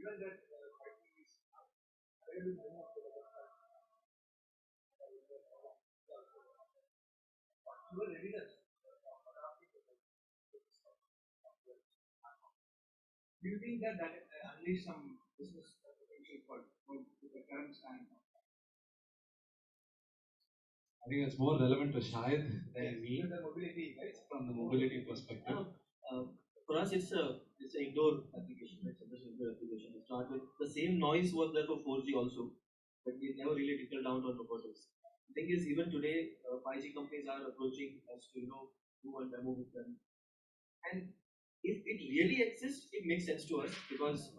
Given that your readiness, do you think that unleash some business potential for the current stand? I think it's more relevant to Shahid than me The mobility, right? from the mobility perspective. For us, it's an indoor application, right? It's an indoor application. We start with the same noise was there for 4G also, but we never really trickled down on robotics. The thing is, even today, 5G companies are approaching us to do a demo with them, and if it really exists, it makes sense to us because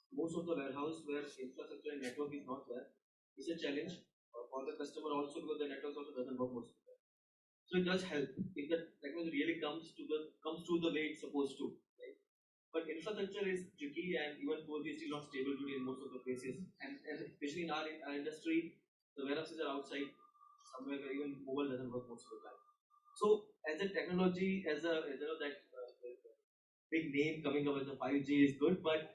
most of the warehouse where infrastructure and network is not there is a challenge for the customer also because the network also doesn't work most of the time. So it does help if the technology really comes to the way it's supposed to. Right? But infrastructure is tricky and even 4G is still not stable today in most of the places. And especially in our industry, the warehouses are outside somewhere where even mobile doesn't work most of the time. So as a technology, as you know that big name coming up as a 5G is good, but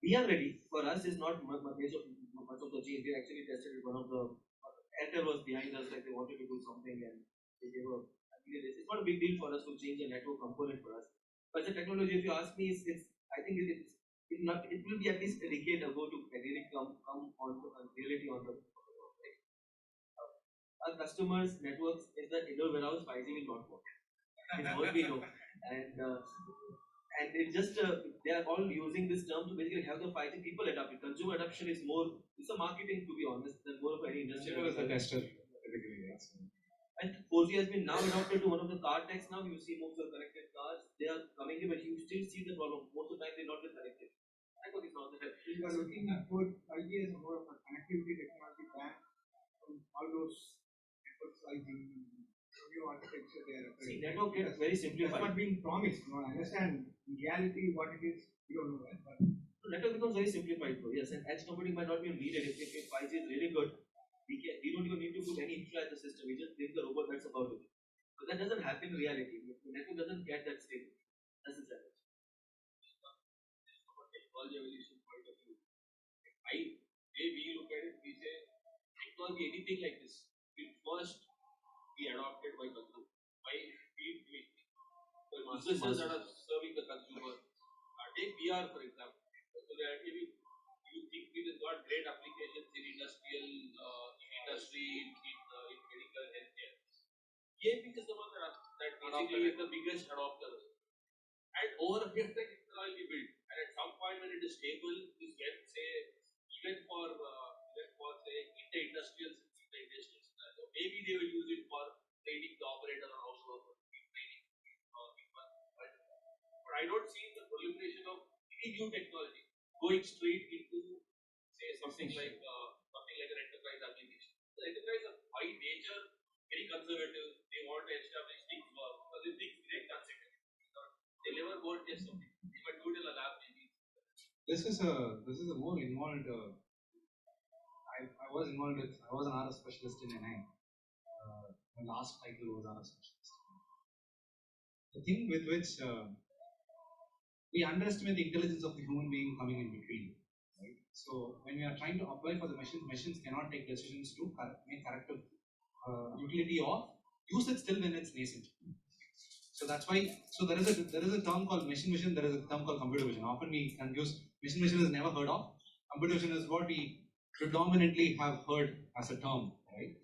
we are ready. For us, is not much of the change. We actually tested it. One of the Airtel was behind us, like they wanted to do something, and they gave a. It's not a big deal for us to change a network component for us. But the technology, if you ask me, it's I think it will be at least a decade ago to really come on to reality on the right? Our customers' networks is the indoor warehouse 5G will not work. It's what we know, and it just they are all using this term to basically have the 5G people adopt it. Consumer adoption is more it's a marketing to be honest than more of any industrial. As a tester, typically, yes. And 4G has been now adopted to one of the car techs now. You see most of the connected cars, they are coming in, but you still see the problem. Most of the time they're not get connected. I thought it's not the help. You are looking at 5G as more of a connectivity technology back from all those networks like the new architecture there. See, network gets very That's simplified. what being promised. You know, I understand in reality what it is, you don't know that. But So network becomes very simplified though. Yes, and edge computing might not be needed if 5G is really good. We don't even need to put any infra in the system. We just bring the robot, that's about it. But that doesn't happen in reality. The network doesn't get that stable. That's the challenge. From a technology evolution point of view, way we look at it, we say technology, anything like this, will first be adopted by consumer. By the businesses that are serving the consumer. Take VR for example. So that you think it has got great applications in industrial, in industry, in medical healthcare. Gaming is the one that basically is the biggest adopter. And over a period of time, it will be built. And at some point when it is stable, is when say even for say in the industrial scenario, maybe they will use it for training the operator on how to work, training people. But I don't see the proliferation of any new technology going straight into say something like an enterprise application. The enterprise are by nature very conservative. They want to establish things work because if things break, that's it. They never go and test something. They might do it in a lab maybe. This is a more involved. I was an RF specialist in Chennai. My last title was RF specialist. The thing with which we underestimate the intelligence of the human being coming in between. Right? So when we are trying to apply for the machines cannot take decisions to make corrective utility of use it still when it's nascent. So that's why. So there is a term called machine vision. There is a term called computer vision. Often we confuse machine vision is never heard of. Computer vision is what we predominantly have heard as a term. Right?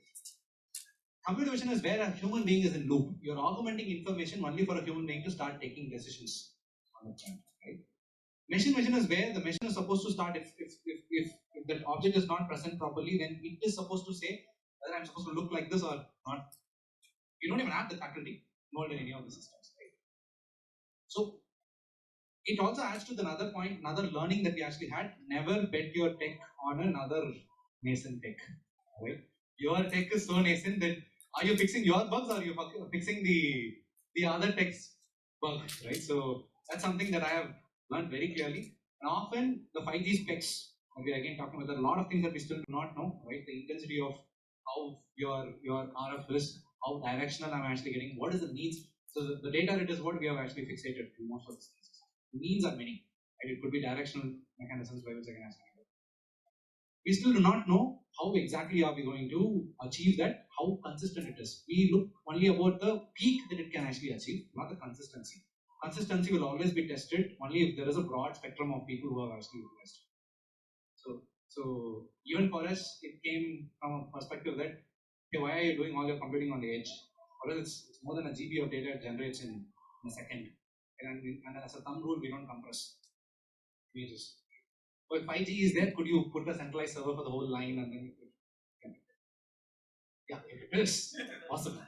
Computer vision is where a human being is in loop. You're augmenting information only for a human being to start taking decisions on the front. Right? Machine vision is where the machine is supposed to start. If that object is not present properly, then it is supposed to say whether I'm supposed to look like this or not. You don't even have the faculty involved in any of the systems. Right? So it also adds to another point, another learning that we actually had. Never bet your tech on another nascent tech. Right? Your tech is so nascent that are you fixing your bugs or are you fixing the other tech's bugs? Right? So that's something that I have learned very clearly. And often the 5G specs, we are again talking about a lot of things that we still do not know. Right? The intensity of how your RF is, how directional I'm actually getting, what is the needs. So the data rate is what we have actually fixated in most of these cases. The needs are many. Right? It could be directional mechanisms by which I can actually handle. We still do not know how exactly are we going to achieve that, how consistent it is. We look only about the peak that it can actually achieve, not the consistency. Consistency will always be tested only if there is a broad spectrum of people who have actually utilized it. So even for us, it came from a perspective that, okay, why are you doing all your computing on the edge? For us, it's more than a GB of data it generates in a second. And as a thumb rule, we don't compress images. But if 5G is there, could you put a centralized server for the whole line and then you could? Yeah, if it is possible.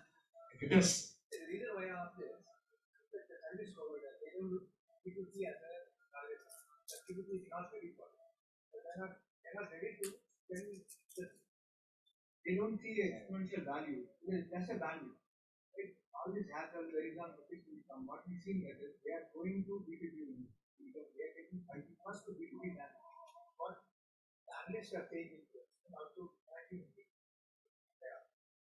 If it is. the reason why I asked this is that the Chinese forward, they don't B2C as a target. The B2C is not ready for it. So they're not ready to, then they don't see the exponential value. That's a value. Right? All this happens, there is an official income. What we see that is they are going to B2B only because they are taking 30% to B2B now. What the analysts are saying is and also tracking it.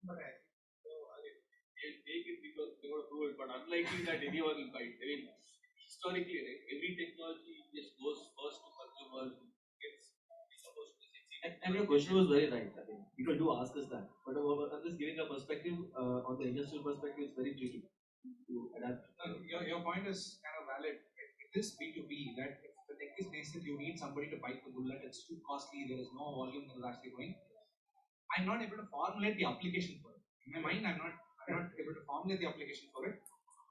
But they'll take it because they want to prove it, but unlikely that anyone will fight. I mean, historically, right, every technology just goes first to consumers, gets supposed to succeed. And your question was very right. I mean, people do ask us that. But I'm just giving a perspective on the industrial perspective, it's very tricky to adapt. Your point is kind of valid. It is B2B that if the tech is nascent, you need somebody to bite the bullet. It's too costly. There is no volume that is actually going. I'm not able to formulate the application for it. In my mind, I'm not able to formulate the application for it.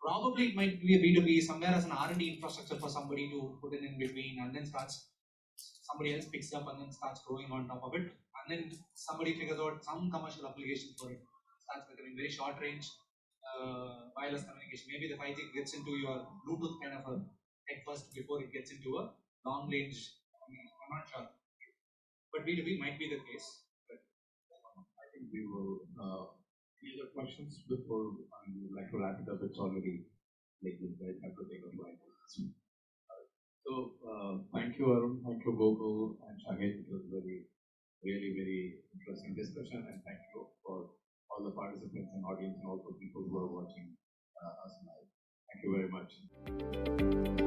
Probably it might be a B2B somewhere as an R&D infrastructure for somebody to put in between, and then somebody else picks up and then starts growing on top of it, and then somebody figures out some commercial application for it. Starts becoming very short range wireless communication. Maybe the 5G gets into your Bluetooth kind of a tech first before it gets into a long range. I'm not sure, but B2B might be the case. We will, any other questions before we would like to wrap it up? It's already late, you guys have to take a flight. So, thank you, Arun, thank you, Gokul, and Shahid. It was really very interesting discussion, and thank you for all the participants and audience and also people who are watching us live. Thank you very much.